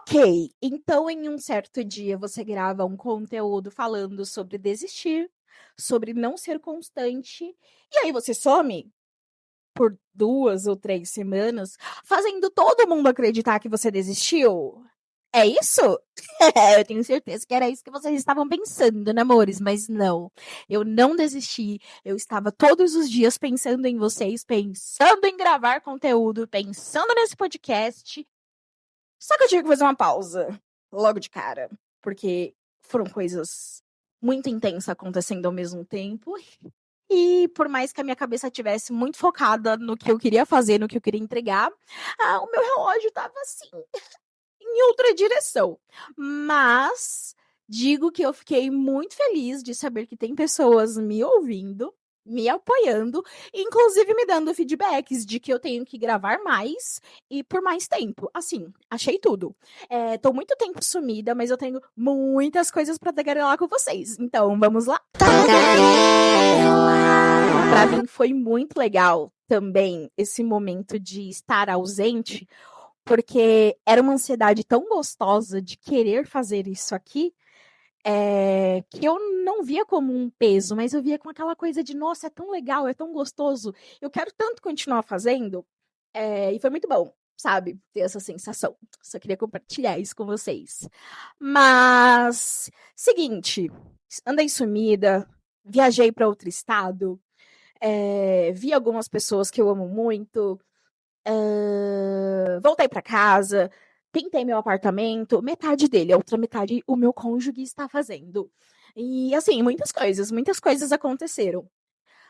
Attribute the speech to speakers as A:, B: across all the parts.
A: Ok, então em um certo dia você grava um conteúdo falando sobre desistir, sobre não ser constante, e aí você some por 2 ou 3 semanas, fazendo todo mundo acreditar que você desistiu. É isso? Eu tenho certeza que era isso que vocês estavam pensando, né, amores? Mas não, eu não desisti. Eu estava todos os dias pensando em vocês, pensando em gravar conteúdo, pensando nesse podcast. Só que eu tive que fazer uma pausa logo de cara, porque foram coisas muito intensas acontecendo ao mesmo tempo. E por mais que a minha cabeça tivesse muito focada no que eu queria fazer, no que eu queria entregar, o meu relógio estava assim, em outra direção. Mas digo que eu fiquei muito feliz de saber que tem pessoas me ouvindo, me apoiando, inclusive me dando feedbacks de que eu tenho que gravar mais e por mais tempo. Assim, achei tudo. Tô muito tempo sumida, mas eu tenho muitas coisas para tagarelar com vocês. Então, vamos lá. Para mim foi muito legal também esse momento de estar ausente, porque era uma ansiedade tão gostosa de querer fazer isso aqui, que eu não via como um peso, mas eu via com aquela coisa de, nossa, é tão legal, é tão gostoso, eu quero tanto continuar fazendo, e foi muito bom, sabe, ter essa sensação. Só queria compartilhar isso com vocês. Mas, seguinte, andei sumida, viajei para outro estado, vi algumas pessoas que eu amo muito, voltei para casa, pintei meu apartamento, metade dele, a outra metade o meu cônjuge está fazendo. E assim, muitas coisas aconteceram.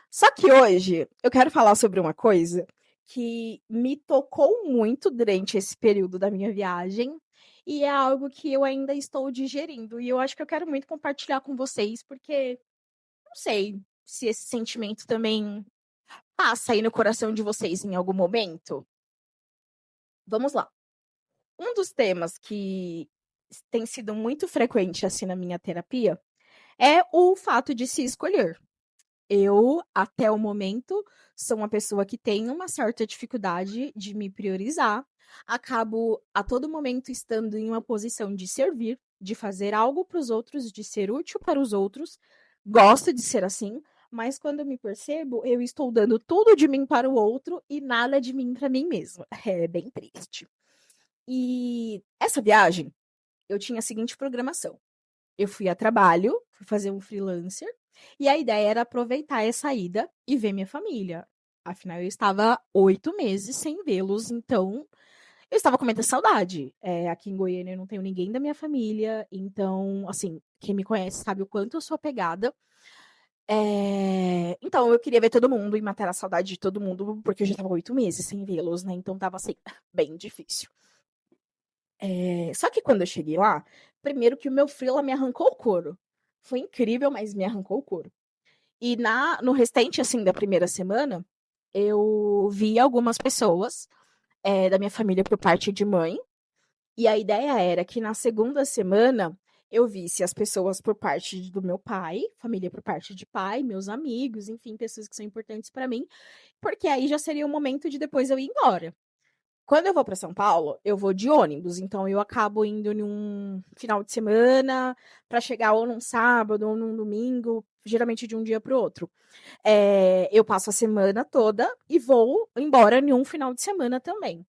A: Só que hoje eu quero falar sobre uma coisa que me tocou muito durante esse período da minha viagem e é algo que eu ainda estou digerindo. E eu acho que eu quero muito compartilhar com vocês, porque não sei se esse sentimento também passa aí no coração de vocês em algum momento. Vamos lá. Um dos temas que tem sido muito frequente assim na minha terapia é o fato de se escolher. Eu, até o momento, sou uma pessoa que tem uma certa dificuldade de me priorizar. Acabo a todo momento estando em uma posição de servir, de fazer algo para os outros, de ser útil para os outros. Gosto de ser assim, mas quando eu me percebo, eu estou dando tudo de mim para o outro e nada de mim para mim mesma. É bem triste. E essa viagem, eu tinha a seguinte programação. Eu fui a trabalho, fui fazer um freelancer, e a ideia era aproveitar essa ida e ver minha família. Afinal, eu estava 8 meses sem vê-los, então eu estava com muita saudade. Aqui em Goiânia eu não tenho ninguém da minha família, então, assim, quem me conhece sabe o quanto eu sou apegada. Então eu queria ver todo mundo e matar a saudade de todo mundo, porque eu já estava 8 meses sem vê-los, né? Então tava assim, bem difícil. Só que quando eu cheguei lá, primeiro que o meu freela me arrancou o couro. Foi incrível, mas me arrancou o couro. E no restante, assim, da primeira semana, eu vi algumas pessoas da minha família por parte de mãe. E a ideia era que na segunda semana eu visse as pessoas por parte do meu pai, família por parte de pai, meus amigos, enfim, pessoas que são importantes para mim, porque aí já seria o momento de depois eu ir embora. Quando eu vou para São Paulo, eu vou de ônibus, então eu acabo indo em um final de semana para chegar ou num sábado ou num domingo, geralmente de um dia para o outro. Eu passo a semana toda e vou embora em um final de semana também.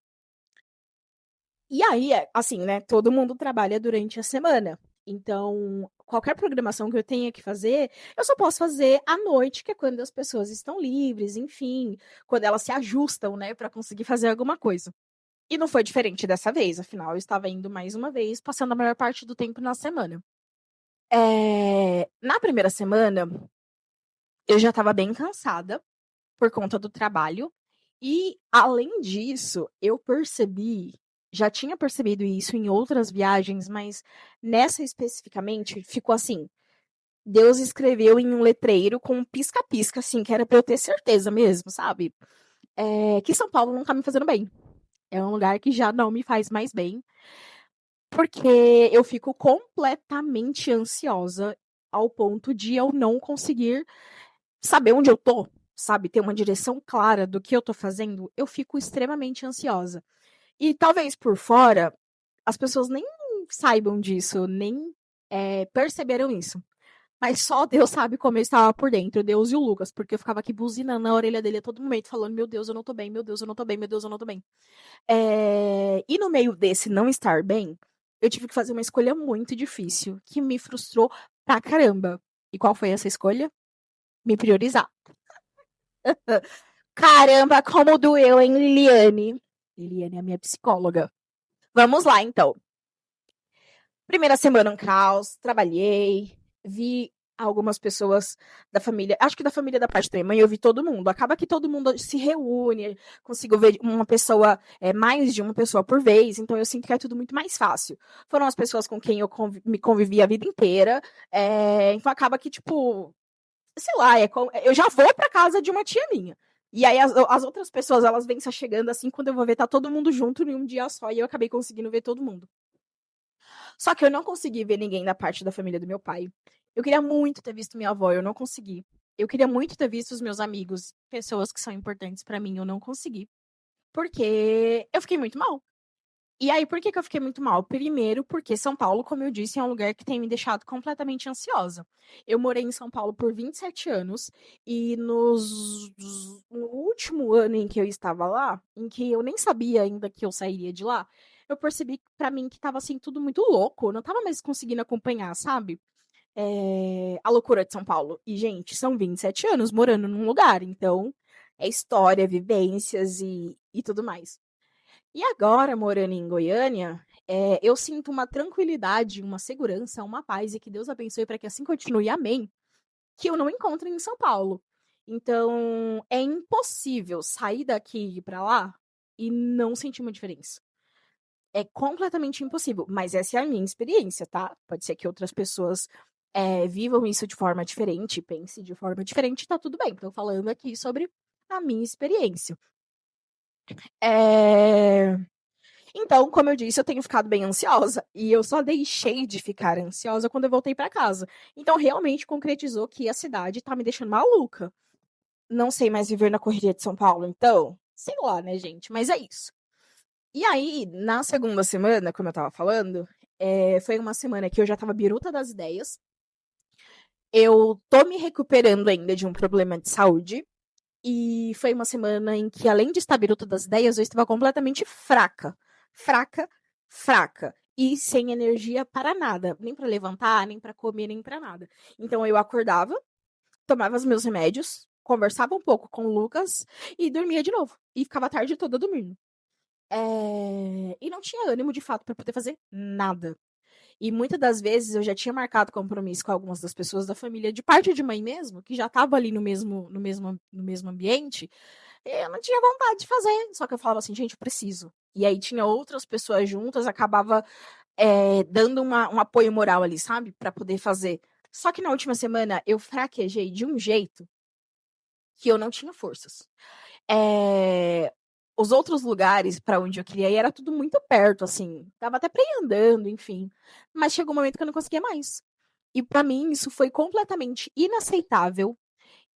A: E aí, assim, né? Todo mundo trabalha durante a semana. Então, qualquer programação que eu tenha que fazer, eu só posso fazer à noite, que é quando as pessoas estão livres, enfim, quando elas se ajustam, né, para conseguir fazer alguma coisa. E não foi diferente dessa vez, afinal, eu estava indo mais uma vez, passando a maior parte do tempo na semana. Na primeira semana, eu já estava bem cansada por conta do trabalho. E, além disso, eu percebi, já tinha percebido isso em outras viagens, mas nessa especificamente ficou assim. Deus escreveu em um letreiro com um pisca-pisca, assim, que era pra eu ter certeza mesmo, sabe? Que São Paulo não tá me fazendo bem. É um lugar que já não me faz mais bem. Porque eu fico completamente ansiosa ao ponto de eu não conseguir saber onde eu tô, sabe? Ter uma direção clara do que eu tô fazendo. Eu fico extremamente ansiosa. E talvez por fora as pessoas nem saibam disso, nem perceberam isso. Mas só Deus sabe como eu estava por dentro, Deus e o Lucas, porque eu ficava aqui buzinando na orelha dele a todo momento, falando: Meu Deus, eu não tô bem, meu Deus, eu não tô bem, meu Deus, eu não tô bem. E no meio desse não estar bem, eu tive que fazer uma escolha muito difícil, que me frustrou pra caramba. E qual foi essa escolha? Me priorizar. Caramba, como doeu, hein, Liliane? Liliane é a minha psicóloga. Vamos lá, então. Primeira semana um caos, trabalhei, vi algumas pessoas da família, acho que da família da parte da minha mãe, eu vi todo mundo. Acaba que todo mundo se reúne, consigo ver uma pessoa, mais de uma pessoa por vez, então eu sinto que é tudo muito mais fácil. Foram as pessoas com quem eu me convivi a vida inteira, então acaba que, tipo, sei lá, eu já vou pra casa de uma tia minha. E aí as outras pessoas, elas vêm se chegando assim, quando eu vou ver, tá todo mundo junto em um dia só, e eu acabei conseguindo ver todo mundo. Só que eu não consegui ver ninguém da parte da família do meu pai. Eu queria muito ter visto minha avó, eu não consegui. Eu queria muito ter visto os meus amigos, pessoas que são importantes pra mim, eu não consegui. Porque eu fiquei muito mal. E aí, por que que eu fiquei muito mal? Primeiro, porque São Paulo, como eu disse, é um lugar que tem me deixado completamente ansiosa. Eu morei em São Paulo por 27 anos e no último ano em que eu estava lá, em que eu nem sabia ainda que eu sairia de lá, eu percebi pra mim que estava assim tudo muito louco, eu não estava mais conseguindo acompanhar, sabe? A loucura de São Paulo. E, gente, são 27 anos morando num lugar, então é história, vivências e tudo mais. E agora, morando em Goiânia, eu sinto uma tranquilidade, uma segurança, uma paz, e que Deus abençoe para que assim continue, amém, que eu não encontro em São Paulo. Então, é impossível sair daqui e ir para lá e não sentir uma diferença. É completamente impossível, mas essa é a minha experiência, tá? Pode ser que outras pessoas vivam isso de forma diferente, pensem de forma diferente, tá tudo bem. Estou falando aqui sobre a minha experiência. É... Então, como eu disse, eu tenho ficado bem ansiosa e eu só deixei de ficar ansiosa quando eu voltei para casa. Então, realmente concretizou que a cidade tá me deixando maluca. Não sei mais viver na correria de São Paulo, então, sei lá, né, gente? Mas é isso. E aí, na segunda semana, como eu tava falando, foi uma semana que eu já tava biruta das ideias. Eu tô me recuperando ainda de um problema de saúde. E foi uma semana em que, além de estar biruta das ideias, eu estava completamente fraca. Fraca, fraca. E sem energia para nada. Nem para levantar, nem para comer, nem para nada. Então eu acordava, tomava os meus remédios, conversava um pouco com o Lucas e dormia de novo. E ficava a tarde toda dormindo. E não tinha ânimo, de fato, para poder fazer nada. E muitas das vezes eu já tinha marcado compromisso com algumas das pessoas da família, de parte de mãe mesmo, que já estava ali no mesmo ambiente, e eu não tinha vontade de fazer. Só que eu falava assim, gente, eu preciso. E aí tinha outras pessoas juntas, acabava dando um apoio moral ali, sabe? Para poder fazer. Só que na última semana eu fraquejei de um jeito que eu não tinha forças. É, os outros lugares para onde eu queria ir era tudo muito perto, assim. Tava até pra ir andando, enfim. Mas chegou um momento que eu não conseguia mais. E para mim isso foi completamente inaceitável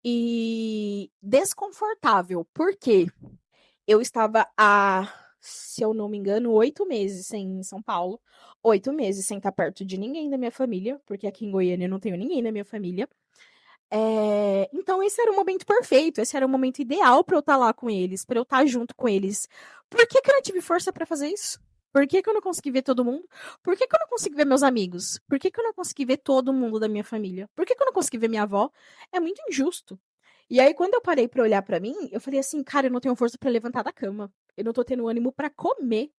A: e desconfortável. Por quê? Eu estava há, se eu não me engano, 8 meses sem ir em São Paulo. 8 meses sem estar perto de ninguém da minha família, porque aqui em Goiânia eu não tenho ninguém da minha família. Então esse era o momento perfeito, esse era o momento ideal para eu estar lá com eles, para eu estar junto com eles. Por que que eu não tive força para fazer isso? Por que que eu não consegui ver todo mundo? Por que que eu não consegui ver meus amigos? Por que que eu não consegui ver todo mundo da minha família? Por que que eu não consegui ver minha avó? É muito injusto. E aí quando eu parei para olhar para mim, eu falei assim, cara, eu não tenho força para levantar da cama. Eu não tô tendo ânimo para comer.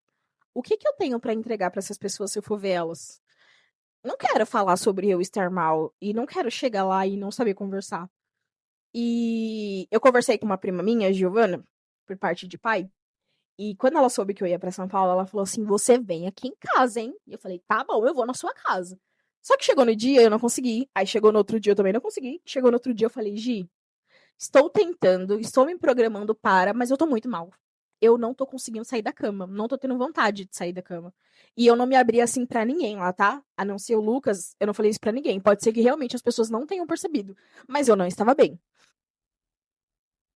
A: O que que eu tenho para entregar para essas pessoas se eu for ver elas? Não quero falar sobre eu estar mal e não quero chegar lá e não saber conversar. E eu conversei com uma prima minha, Giovana, por parte de pai, e quando ela soube que eu ia pra São Paulo, ela falou assim: "Você vem aqui em casa, hein?" E eu falei: "Tá bom, eu vou na sua casa." Só que chegou no dia, eu não consegui. Aí chegou no outro dia, eu também não consegui. Chegou no outro dia, eu falei: "Gi, estou tentando, estou me programando para, mas eu tô muito mal. Eu não tô conseguindo sair da cama, não tô tendo vontade de sair da cama." E eu não me abri assim pra ninguém lá, tá? A não ser o Lucas, eu não falei isso pra ninguém. Pode ser que realmente as pessoas não tenham percebido, mas eu não estava bem.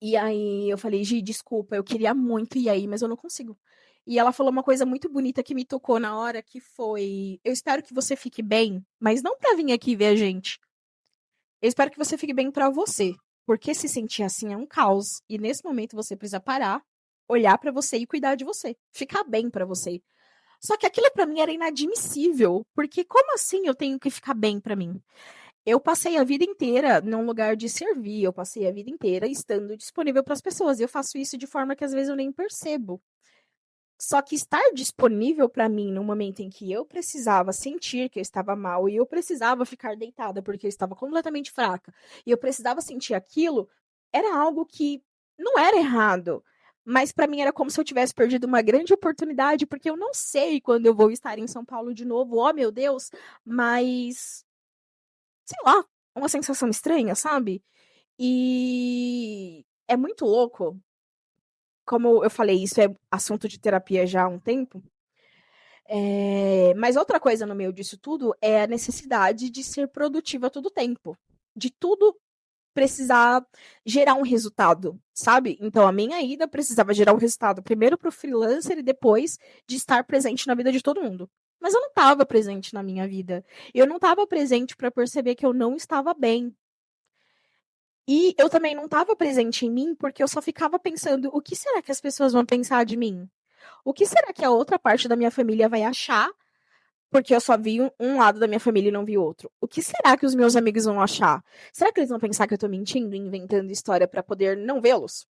A: E aí eu falei, Gi, desculpa, eu queria muito ir aí, mas eu não consigo. E ela falou uma coisa muito bonita que me tocou na hora, que foi: eu espero que você fique bem, mas não pra vir aqui ver a gente. Eu espero que você fique bem pra você, porque se sentir assim é um caos. E nesse momento você precisa parar, olhar pra você e cuidar de você, ficar bem pra você. Só que aquilo pra mim era inadmissível, porque como assim eu tenho que ficar bem pra mim? Eu passei a vida inteira num lugar de servir, eu passei a vida inteira estando disponível para as pessoas. E eu faço isso de forma que às vezes eu nem percebo. Só que estar disponível para mim no momento em que eu precisava sentir que eu estava mal e eu precisava ficar deitada porque eu estava completamente fraca e eu precisava sentir aquilo, era algo que não era errado. Mas para mim era como se eu tivesse perdido uma grande oportunidade, porque eu não sei quando eu vou estar em São Paulo de novo, oh meu Deus, mas sei lá, uma sensação estranha, sabe? E é muito louco, como eu falei, isso é assunto de terapia já há um tempo. Mas outra coisa no meio disso tudo é a necessidade de ser produtiva a todo tempo. De tudo precisar gerar um resultado, sabe? Então a minha ida precisava gerar um resultado primeiro para o freelancer e depois de estar presente na vida de todo mundo. Mas eu não estava presente na minha vida. Eu não estava presente para perceber que eu não estava bem. E eu também não estava presente em mim porque eu só ficava pensando: o que será que as pessoas vão pensar de mim? O que será que a outra parte da minha família vai achar? Porque eu só vi um lado da minha família e não vi outro. O que será que os meus amigos vão achar? Será que eles vão pensar que eu tô mentindo, inventando história para poder não vê-los?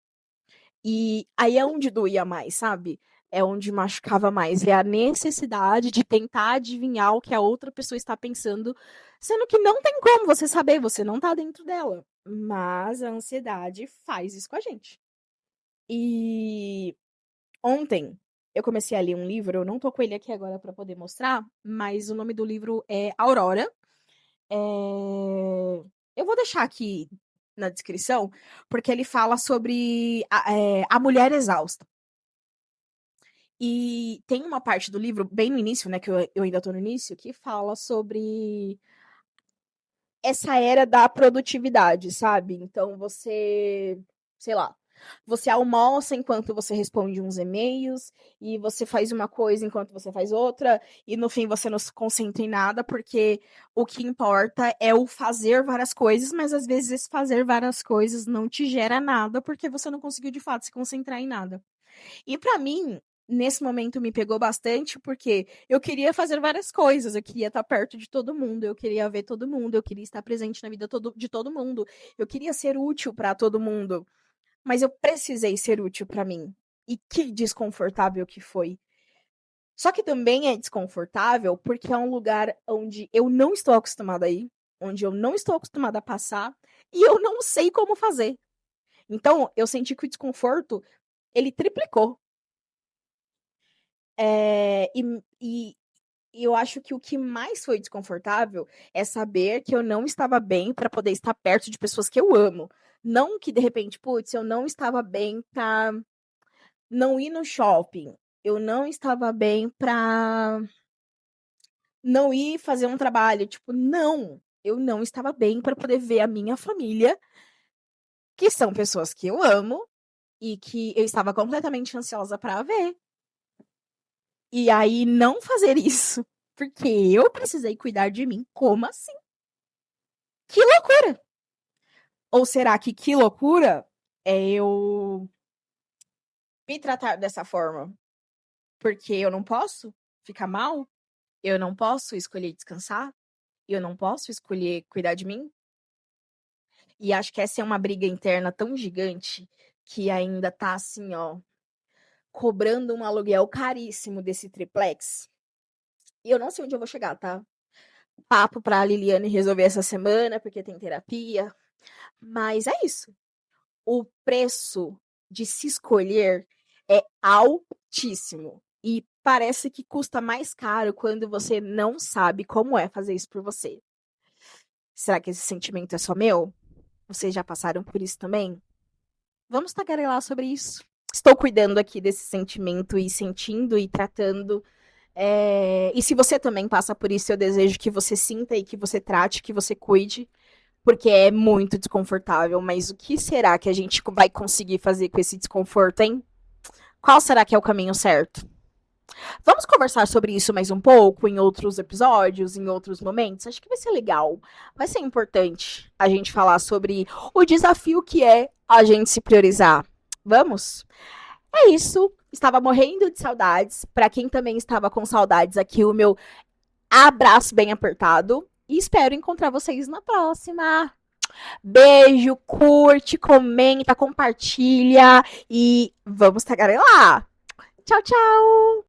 A: E aí é onde doía mais, sabe? É onde machucava mais. É a necessidade de tentar adivinhar o que a outra pessoa está pensando, sendo que não tem como você saber, você não tá dentro dela. Mas a ansiedade faz isso com a gente. E ontem eu comecei a ler um livro, eu não tô com ele aqui agora para poder mostrar, mas o nome do livro é Aurora. Eu vou deixar aqui na descrição, porque ele fala sobre a mulher exausta. E tem uma parte do livro, bem no início, né, que eu ainda tô no início, que fala sobre essa era da produtividade, sabe? Então você, sei lá, você almoça enquanto você responde uns e-mails, e você faz uma coisa enquanto você faz outra, e no fim você não se concentra em nada, porque o que importa é o fazer várias coisas, mas às vezes esse fazer várias coisas não te gera nada, porque você não conseguiu de fato se concentrar em nada. E para mim, nesse momento me pegou bastante, porque eu queria fazer várias coisas, eu queria estar perto de todo mundo, eu queria ver todo mundo, eu queria estar presente na vida de todo mundo, eu queria ser útil para todo mundo, mas eu precisei ser útil para mim. E que desconfortável que foi. Só que também é desconfortável porque é um lugar onde eu não estou acostumada a ir, onde eu não estou acostumada a passar e eu não sei como fazer. Então, eu senti que o desconforto ele triplicou. E eu acho que o que mais foi desconfortável é saber que eu não estava bem para poder estar perto de pessoas que eu amo. Não que de repente, putz, eu não estava bem para não ir no shopping. Eu não estava bem para não ir fazer um trabalho. Tipo, não. Eu não estava bem para poder ver a minha família, que são pessoas que eu amo e que eu estava completamente ansiosa para ver. E aí não fazer isso, porque eu precisei cuidar de mim. Como assim? Que loucura! Ou será que loucura é eu me tratar dessa forma? Porque eu não posso ficar mal? Eu não posso escolher descansar? Eu não posso escolher cuidar de mim? E acho que essa é uma briga interna tão gigante que ainda tá assim, ó, cobrando um aluguel caríssimo desse triplex. E eu não sei onde eu vou chegar, tá? Papo pra Liliane resolver essa semana, porque tem terapia. Mas é isso. O preço de se escolher é altíssimo. E parece que custa mais caro quando você não sabe como é fazer isso por você. Será que esse sentimento é só meu? Vocês já passaram por isso também? Vamos tagarelar sobre isso. Estou cuidando aqui desse sentimento e sentindo e tratando. E se você também passa por isso, eu desejo que você sinta e que você trate, que você cuide, porque é muito desconfortável. Mas o que será que a gente vai conseguir fazer com esse desconforto, hein? Qual será que é o caminho certo? Vamos conversar sobre isso mais um pouco em outros episódios, em outros momentos? Acho que vai ser legal. Vai ser importante a gente falar sobre o desafio que é a gente se priorizar. Vamos? É isso. Estava morrendo de saudades. Para quem também estava com saudades, aqui o meu abraço bem apertado. E espero encontrar vocês na próxima. Beijo, curte, comenta, compartilha e vamos tagarelar. Tchau, tchau!